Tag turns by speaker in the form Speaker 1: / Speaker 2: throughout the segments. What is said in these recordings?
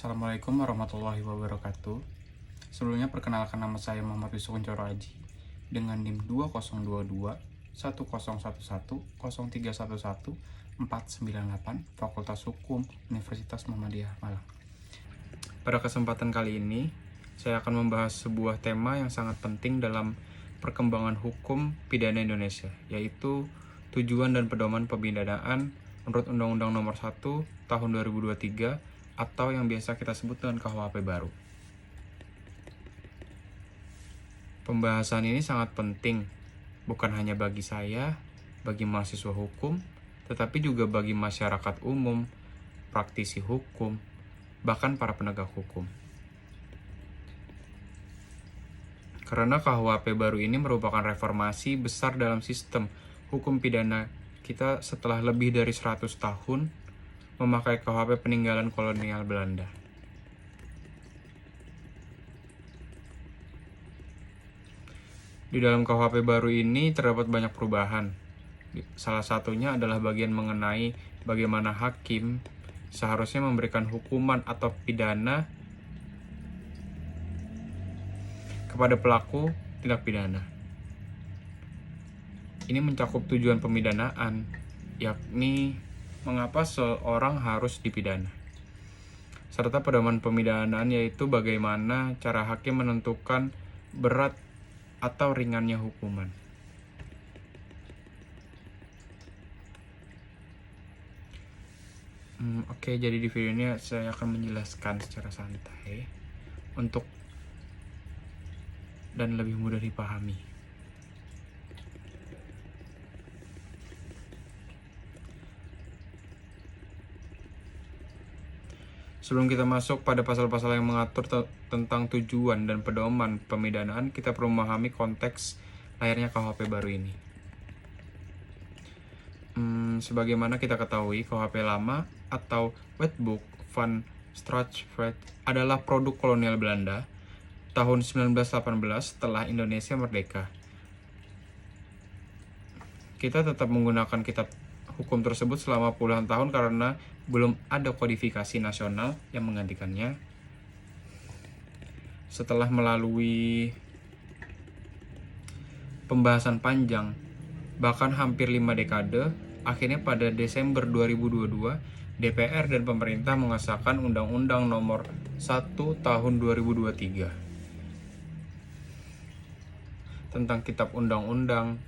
Speaker 1: Assalamualaikum warahmatullahi wabarakatuh. Sebelumnya perkenalkan, nama saya Muhammad Yusuf Kuncoro Aji dengan NIM 2022 1011 0311 498 Fakultas Hukum Universitas Muhammadiyah Malang. Pada kesempatan kali ini, saya akan membahas sebuah tema yang sangat penting dalam perkembangan hukum pidana Indonesia, yaitu tujuan dan pedoman pemidanaan menurut Undang-Undang Nomor 1 Tahun 2023 atau yang biasa kita sebut dengan KUHP baru. Pembahasan ini sangat penting, bukan hanya bagi saya, bagi mahasiswa hukum, tetapi juga bagi masyarakat umum, praktisi hukum, bahkan para penegak hukum. Karena KUHP baru ini merupakan reformasi besar dalam sistem hukum pidana kita setelah lebih dari 100 tahun memakai KUHP peninggalan kolonial Belanda. Di dalam KUHP baru ini terdapat banyak perubahan. Salah satunya adalah bagian mengenai bagaimana hakim seharusnya memberikan hukuman atau pidana kepada pelaku tindak pidana. Ini mencakup tujuan pemidanaan, yakni mengapa seorang harus dipidana, serta pedoman pemidanaan, yaitu bagaimana cara hakim menentukan berat atau ringannya hukuman. Oke, jadi di video ini saya akan menjelaskan secara santai untuk dan lebih mudah dipahami. Sebelum kita masuk pada pasal-pasal yang mengatur tentang tujuan dan pedoman pemidanaan, kita perlu memahami konteks lahirnya KUHP baru ini. Sebagaimana kita ketahui, KUHP lama atau Wetboek van Strafrecht adalah produk kolonial Belanda tahun 1918 setelah Indonesia merdeka. Kita tetap menggunakan kitab hukum tersebut selama puluhan tahun karena belum ada kodifikasi nasional yang menggantikannya. Setelah melalui pembahasan panjang, bahkan hampir 5 dekade, akhirnya pada Desember 2022, DPR dan pemerintah mengesahkan Undang-Undang Nomor 1 Tahun 2023 tentang Kitab Undang-Undang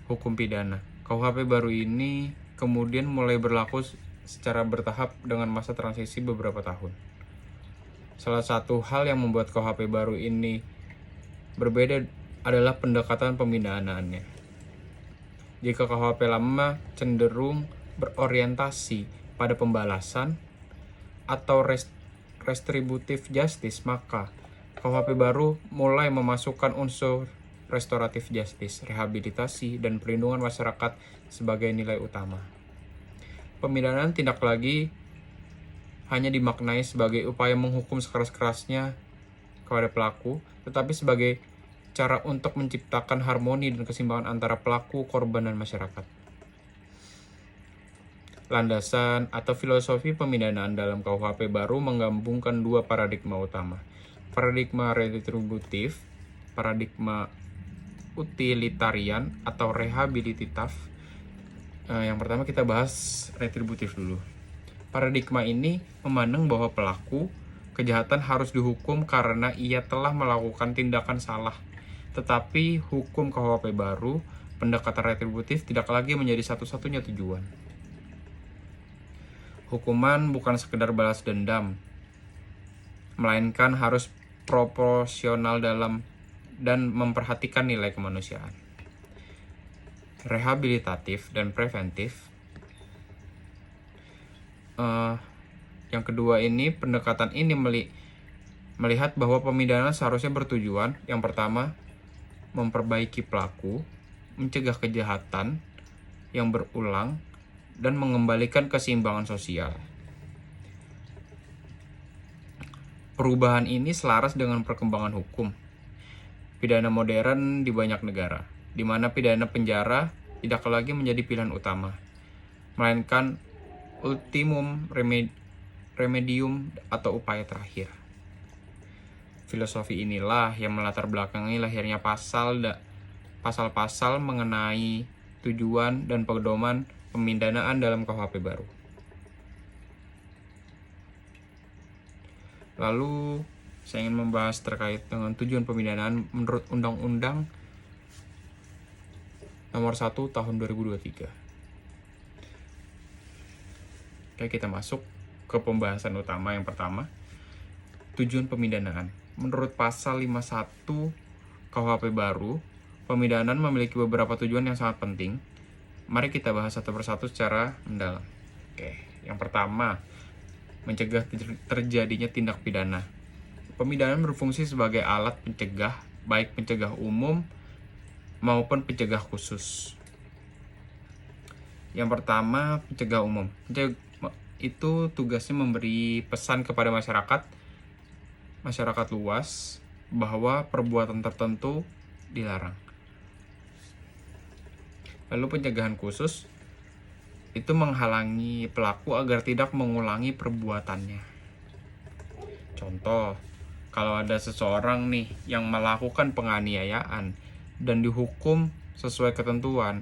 Speaker 1: Hukum Pidana. KUHP baru ini kemudian mulai berlaku secara bertahap dengan masa transisi beberapa tahun. Salah satu hal yang membuat KUHP baru ini berbeda adalah pendekatan pemidanaannya. Jika KUHP lama cenderung berorientasi pada pembalasan atau retributive justice, maka KUHP baru mulai memasukkan unsur restoratif justice, rehabilitasi, dan perlindungan masyarakat sebagai nilai utama. Pemidanaan tidak lagi hanya dimaknai sebagai upaya menghukum sekeras-kerasnya kepada pelaku, tetapi sebagai cara untuk menciptakan harmoni dan keseimbangan antara pelaku, korban, dan masyarakat. Landasan atau filosofi pemidanaan dalam KUHP baru menggabungkan dua paradigma utama. Paradigma retributif, paradigma utilitarian atau rehabilitatif. Yang pertama kita bahas retributif dulu. Paradigma ini memandang bahwa pelaku kejahatan harus dihukum karena ia telah melakukan tindakan salah. Tetapi hukum KUHP baru, pendekatan retributif tidak lagi menjadi satu-satunya tujuan. Hukuman bukan sekedar balas dendam, melainkan harus proporsional dalam dan memperhatikan nilai kemanusiaan. Rehabilitatif dan preventif. Yang kedua ini, pendekatan ini melihat bahwa pemidanaan seharusnya bertujuan, yang pertama, memperbaiki pelaku, mencegah kejahatan yang berulang, dan mengembalikan keseimbangan sosial. Perubahan ini selaras dengan perkembangan hukum pidana modern di banyak negara, di mana pidana penjara tidak lagi menjadi pilihan utama, melainkan ultimum remedium atau upaya terakhir. Filosofi inilah yang melatar belakangi lahirnya pasal-pasal mengenai tujuan dan pedoman pemidanaan dalam KUHP baru. Lalu saya ingin membahas terkait dengan tujuan pemidanaan menurut Undang-Undang Nomor 1 Tahun 2023. Oke, kita masuk ke pembahasan utama yang pertama. Tujuan pemidanaan. Menurut pasal 51 KUHP baru, pemidanaan memiliki beberapa tujuan yang sangat penting. Mari kita bahas satu persatu secara mendalam. Oke, yang pertama, mencegah terjadinya tindak pidana. Pemidanaan berfungsi sebagai alat pencegah, baik pencegah umum maupun pencegah khusus. Yang pertama, pencegah umum. Itu tugasnya memberi pesan kepada masyarakat luas bahwa perbuatan tertentu dilarang. Lalu pencegahan khusus itu menghalangi pelaku agar tidak mengulangi perbuatannya. Contoh, kalau ada seseorang nih yang melakukan penganiayaan dan dihukum sesuai ketentuan,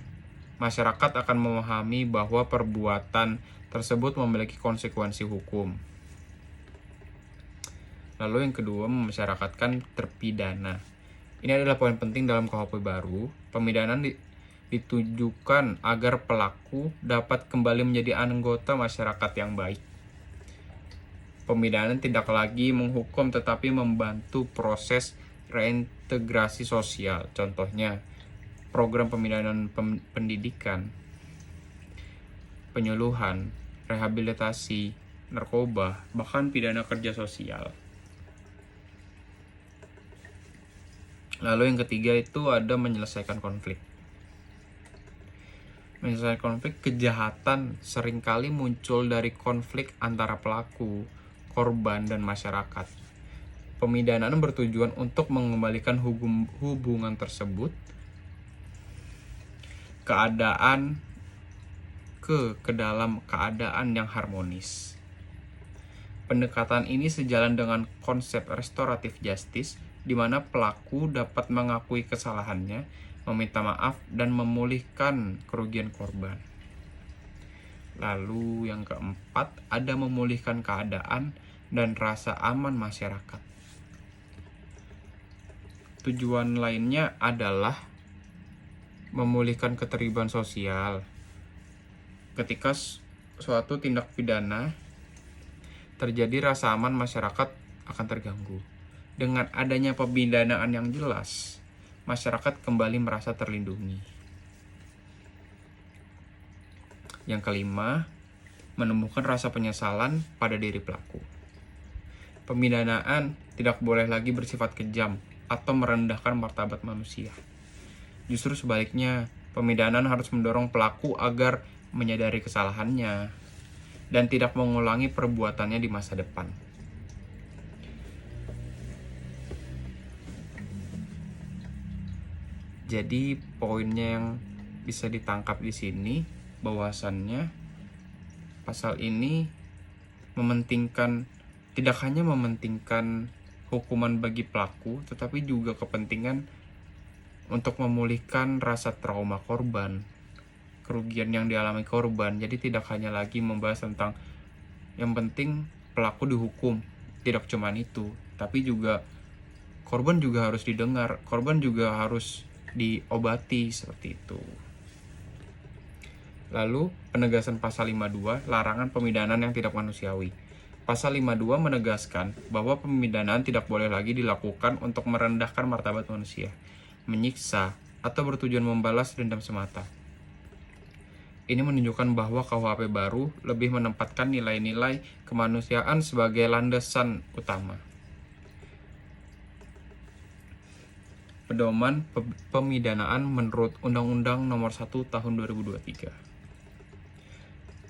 Speaker 1: masyarakat akan memahami bahwa perbuatan tersebut memiliki konsekuensi hukum. Lalu yang kedua, memasyarakatkan terpidana. Ini adalah poin penting dalam KUHP baru. Pemidanaan ditujukan agar pelaku dapat kembali menjadi anggota masyarakat yang baik. Pemidanaan tidak lagi menghukum tetapi membantu proses reintegrasi sosial. Contohnya, program pemidanaan pendidikan, penyuluhan, rehabilitasi, narkoba, bahkan pidana kerja sosial. Lalu yang ketiga itu ada menyelesaikan konflik. Menyelesaikan konflik, kejahatan seringkali muncul dari konflik antara pelaku, korban, dan masyarakat. Pemidanaan bertujuan untuk mengembalikan hubungan tersebut ke dalam keadaan yang harmonis. Pendekatan ini sejalan dengan konsep restoratif justice, di mana pelaku dapat mengakui kesalahannya, meminta maaf, dan memulihkan kerugian korban. Lalu yang keempat, ada memulihkan keadaan dan rasa aman masyarakat. Tujuan lainnya adalah memulihkan ketertiban sosial. Ketika suatu tindak pidana terjadi, rasa aman masyarakat akan terganggu. Dengan adanya pemidanaan yang jelas, masyarakat kembali merasa terlindungi. Yang kelima, menumbuhkan rasa penyesalan pada diri pelaku. Pemidanaan tidak boleh lagi bersifat kejam atau merendahkan martabat manusia. Justru sebaliknya, pemidanaan harus mendorong pelaku agar menyadari kesalahannya dan tidak mengulangi perbuatannya di masa depan. Jadi poinnya yang bisa ditangkap di sini bahwasannya pasal ini tidak hanya mementingkan hukuman bagi pelaku, tetapi juga kepentingan untuk memulihkan rasa trauma korban, kerugian yang dialami korban. Jadi tidak hanya lagi membahas tentang yang penting pelaku dihukum, tidak cuma itu, tapi juga korban juga harus didengar, korban juga harus diobati, seperti itu. Lalu penegasan pasal 52, larangan pemidanaan yang tidak manusiawi. Pasal 52 menegaskan bahwa pemidanaan tidak boleh lagi dilakukan untuk merendahkan martabat manusia, menyiksa, atau bertujuan membalas dendam semata. Ini menunjukkan bahwa KUHP baru lebih menempatkan nilai-nilai kemanusiaan sebagai landasan utama. Pedoman pemidanaan menurut Undang-Undang Nomor 1 Tahun 2023.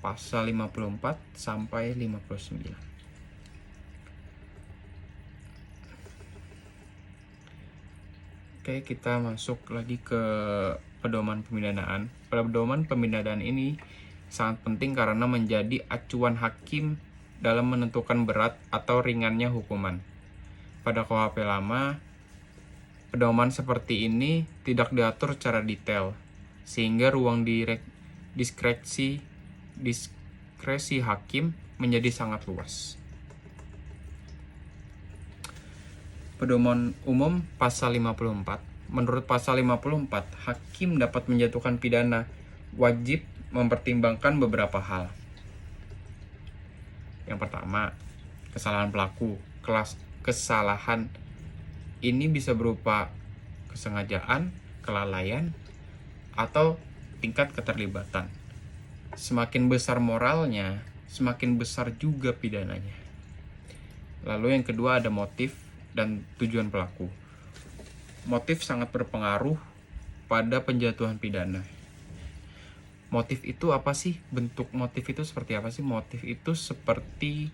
Speaker 1: Pasal 54 sampai 59. Oke, kita masuk lagi ke pedoman pemidanaan. Pedoman pemidanaan ini sangat penting karena menjadi acuan hakim dalam menentukan berat atau ringannya hukuman. Pada KUHP lama, pedoman seperti ini tidak diatur secara detail, sehingga ruang diskresi hakim menjadi sangat luas. Pedoman umum pasal 54. Menurut pasal 54, hakim dapat menjatuhkan pidana wajib mempertimbangkan beberapa hal. Yang pertama, kesalahan pelaku. Kesalahan ini bisa berupa kesengajaan, kelalaian, atau tingkat keterlibatan. Semakin besar moralnya, semakin besar juga pidananya. Lalu yang kedua ada motif dan tujuan pelaku. Motif sangat berpengaruh pada penjatuhan pidana. Motif itu apa sih? Bentuk motif itu seperti apa sih? Motif itu seperti,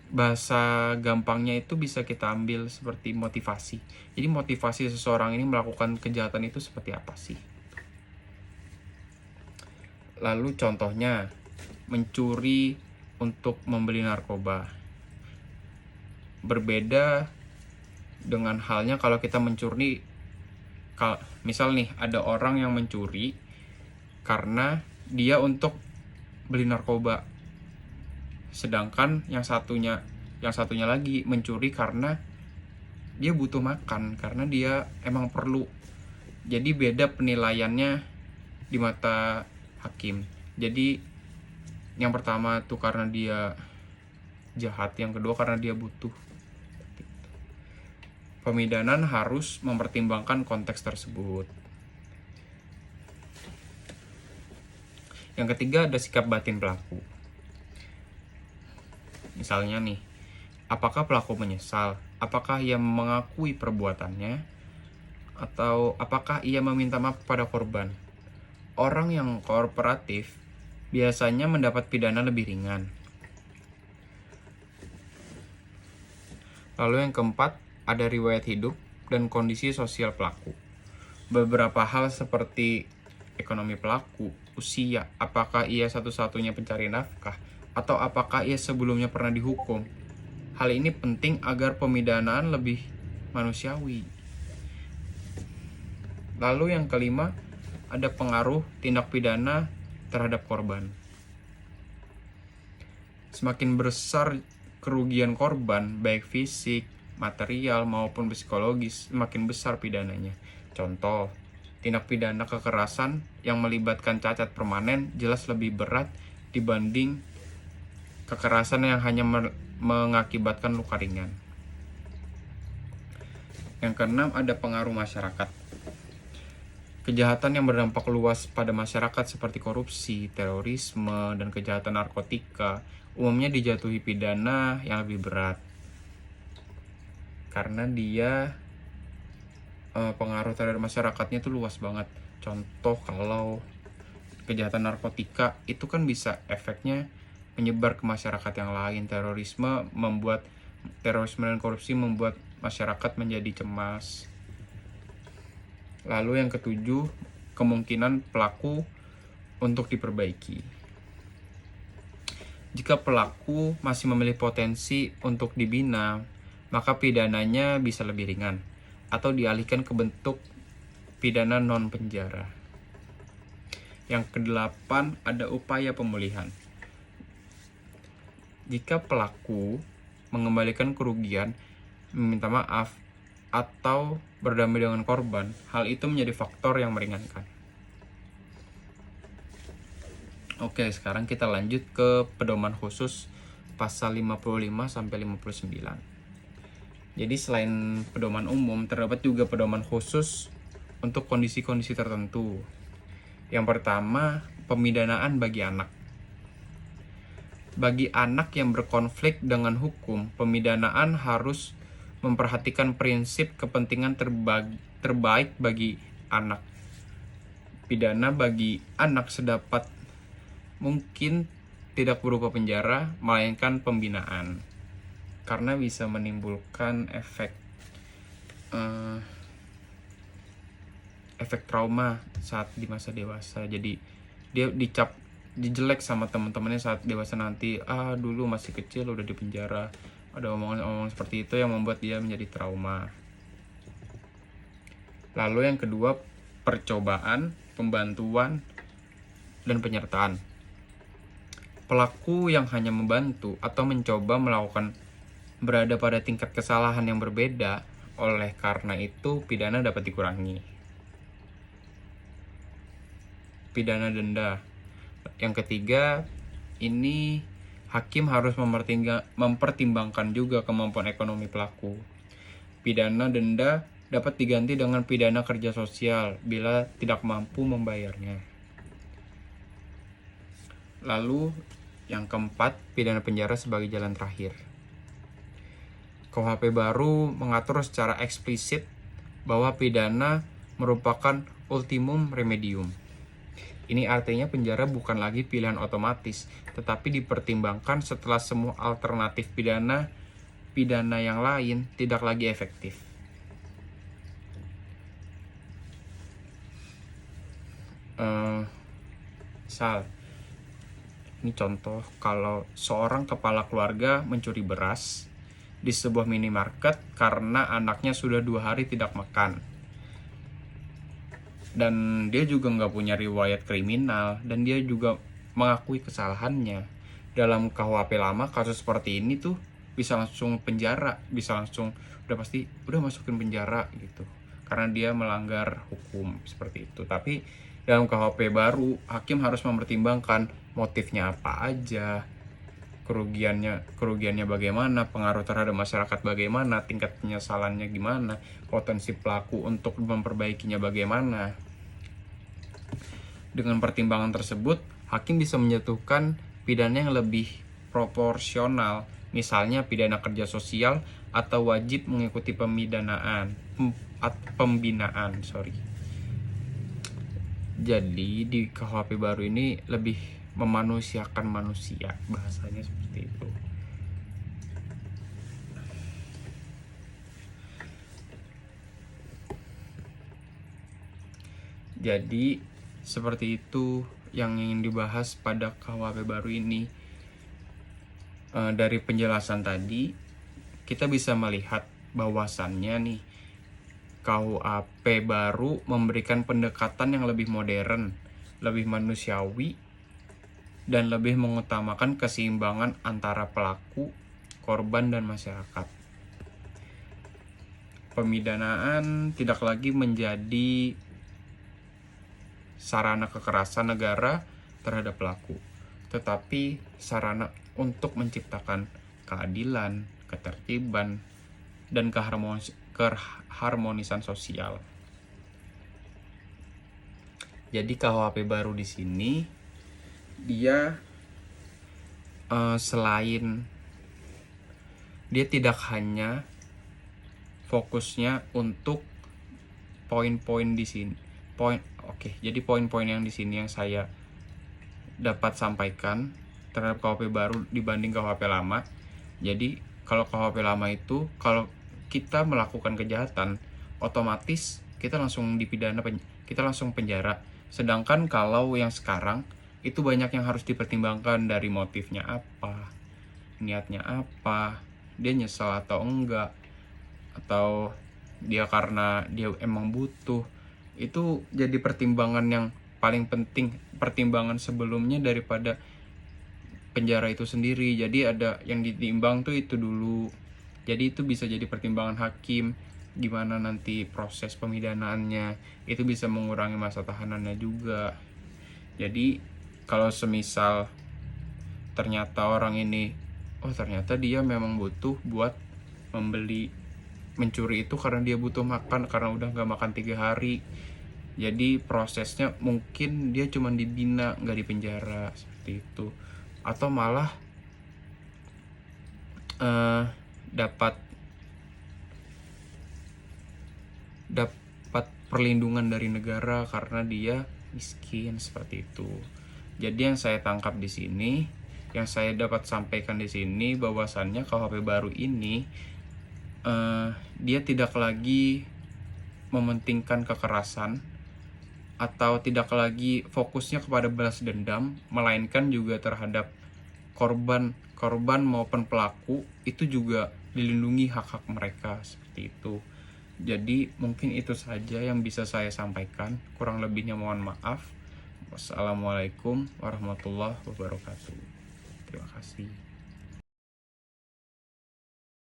Speaker 1: bahasa gampangnya itu bisa kita ambil seperti motivasi. Jadi motivasi seseorang ini melakukan kejahatan itu seperti apa sih? Lalu contohnya, mencuri untuk membeli narkoba. Berbeda dengan halnya kalau kita mencuri, misal nih ada orang yang mencuri karena dia untuk beli narkoba, sedangkan yang satunya lagi mencuri karena dia butuh makan, karena dia emang perlu. Jadi beda penilaiannya di mata hakim. Jadi yang pertama tuh karena dia jahat, yang kedua karena dia butuh. Pemidanan harus mempertimbangkan konteks tersebut. Yang ketiga ada sikap batin pelaku. Misalnya nih, apakah pelaku menyesal? Apakah ia mengakui perbuatannya? Atau apakah ia meminta maaf kepada korban? Orang yang kooperatif biasanya mendapat pidana lebih ringan. Lalu yang keempat, ada riwayat hidup dan kondisi sosial pelaku. Beberapa hal seperti ekonomi pelaku, usia, apakah ia satu-satunya pencari nafkah, atau apakah ia sebelumnya pernah dihukum. Hal ini penting agar pemidanaan lebih manusiawi. Lalu yang kelima, ada pengaruh tindak pidana terhadap korban. Semakin besar kerugian korban, baik fisik, material, maupun psikologis, semakin besar pidananya. Contoh, tindak pidana kekerasan yang melibatkan cacat permanen jelas lebih berat dibanding kekerasan yang hanya mengakibatkan luka ringan. Yang keenam, ada pengaruh masyarakat. Kejahatan yang berdampak luas pada masyarakat seperti korupsi, terorisme, dan kejahatan narkotika umumnya dijatuhi pidana yang lebih berat karena dia pengaruh terhadap masyarakatnya itu luas banget. Contoh, kalau kejahatan narkotika itu kan bisa efeknya menyebar ke masyarakat yang lain. Terorisme dan korupsi membuat masyarakat menjadi cemas. Lalu yang ketujuh, kemungkinan pelaku untuk diperbaiki. Jika pelaku masih memiliki potensi untuk dibina, maka pidananya bisa lebih ringan atau dialihkan ke bentuk pidana non-penjara. Yang kedelapan, ada upaya pemulihan. Jika pelaku mengembalikan kerugian, meminta maaf, atau berdamai dengan korban, hal itu menjadi faktor yang meringankan. Oke, sekarang kita lanjut ke pedoman khusus pasal 55 sampai 59. Jadi selain pedoman umum, terdapat juga pedoman khusus untuk kondisi-kondisi tertentu. Yang pertama, pemidanaan bagi anak. Bagi anak yang berkonflik dengan hukum, pemidanaan harus memperhatikan prinsip kepentingan terbaik bagi anak. Pidana bagi anak sedapat mungkin tidak berupa penjara, melainkan pembinaan, karena bisa menimbulkan efek trauma saat di masa dewasa. Jadi dia dicap dijelek sama teman-temannya saat dewasa nanti. Dulu masih kecil udah di penjara. Ada omongan-omongan seperti itu yang membuat dia menjadi trauma. Lalu yang kedua, percobaan, pembantuan, dan penyertaan. Pelaku yang hanya membantu atau mencoba melakukan berada pada tingkat kesalahan yang berbeda, oleh karena itu pidana dapat dikurangi. Pidana denda. Yang ketiga, ini hakim harus mempertimbangkan juga kemampuan ekonomi pelaku. Pidana denda dapat diganti dengan pidana kerja sosial bila tidak mampu membayarnya. Lalu yang keempat, pidana penjara sebagai jalan terakhir. KUHP baru mengatur secara eksplisit bahwa pidana merupakan ultimum remedium. Ini artinya penjara bukan lagi pilihan otomatis, tetapi dipertimbangkan setelah semua alternatif pidana yang lain tidak lagi efektif. Ini contoh, kalau seorang kepala keluarga mencuri beras di sebuah minimarket karena anaknya sudah 2 hari tidak makan. Dan dia juga nggak punya riwayat kriminal, dan dia juga mengakui kesalahannya. Dalam KUHP lama, kasus seperti ini tuh bisa langsung penjara, bisa langsung udah masukin penjara gitu, karena dia melanggar hukum seperti itu. Tapi dalam KUHP baru, hakim harus mempertimbangkan motifnya apa aja, kerugiannya bagaimana, pengaruh terhadap masyarakat bagaimana, tingkat penyesalannya gimana, potensi pelaku untuk memperbaikinya bagaimana. Dengan pertimbangan tersebut, hakim bisa menjatuhkan pidana yang lebih proporsional, misalnya pidana kerja sosial atau wajib mengikuti pembinaan. Jadi di KUHP baru ini lebih memanusiakan manusia, bahasanya seperti itu. Jadi seperti itu yang ingin dibahas pada KUHP baru ini. Dari penjelasan tadi kita bisa melihat bahwasannya nih, KUHP baru memberikan pendekatan yang lebih modern, lebih manusiawi, dan lebih mengutamakan keseimbangan antara pelaku, korban, dan masyarakat. Pemidanaan tidak lagi menjadi sarana kekerasan negara terhadap pelaku, tetapi sarana untuk menciptakan keadilan, ketertiban, dan keharmonisan sosial. Jadi KUHP baru di sini dia selain dia tidak hanya fokusnya untuk poin-poin di sini. Jadi poin-poin yang di sini yang saya dapat sampaikan terhadap KUHP baru dibanding KUHP lama. Jadi kalau KUHP lama itu, kalau kita melakukan kejahatan, otomatis kita langsung dipidana, kita langsung penjara. Sedangkan kalau yang sekarang itu banyak yang harus dipertimbangkan, dari motifnya apa, niatnya apa, dia nyesel atau enggak, atau dia karena dia emang butuh. Itu jadi pertimbangan yang paling penting, pertimbangan sebelumnya daripada penjara itu sendiri. Jadi ada yang ditimbang tuh itu dulu. Jadi itu bisa jadi pertimbangan hakim, gimana nanti proses pemidanaannya, itu bisa mengurangi masa tahanannya juga. Jadi kalau semisal ternyata orang ini, ternyata dia memang butuh buat mencuri itu karena dia butuh makan, karena udah gak makan 3 hari. Jadi prosesnya mungkin dia cuma dibina, gak dipenjara, seperti itu. Atau malah dapat perlindungan dari negara karena dia miskin, seperti itu. Jadi yang saya tangkap di sini, yang saya dapat sampaikan di sini, bahwasannya KUHP baru ini dia tidak lagi mementingkan kekerasan atau tidak lagi fokusnya kepada balas dendam, melainkan juga terhadap korban maupun pelaku, itu juga dilindungi hak-hak mereka seperti itu. Jadi mungkin itu saja yang bisa saya sampaikan, kurang lebihnya mohon maaf. Wassalamualaikum warahmatullahi wabarakatuh. Terima kasih.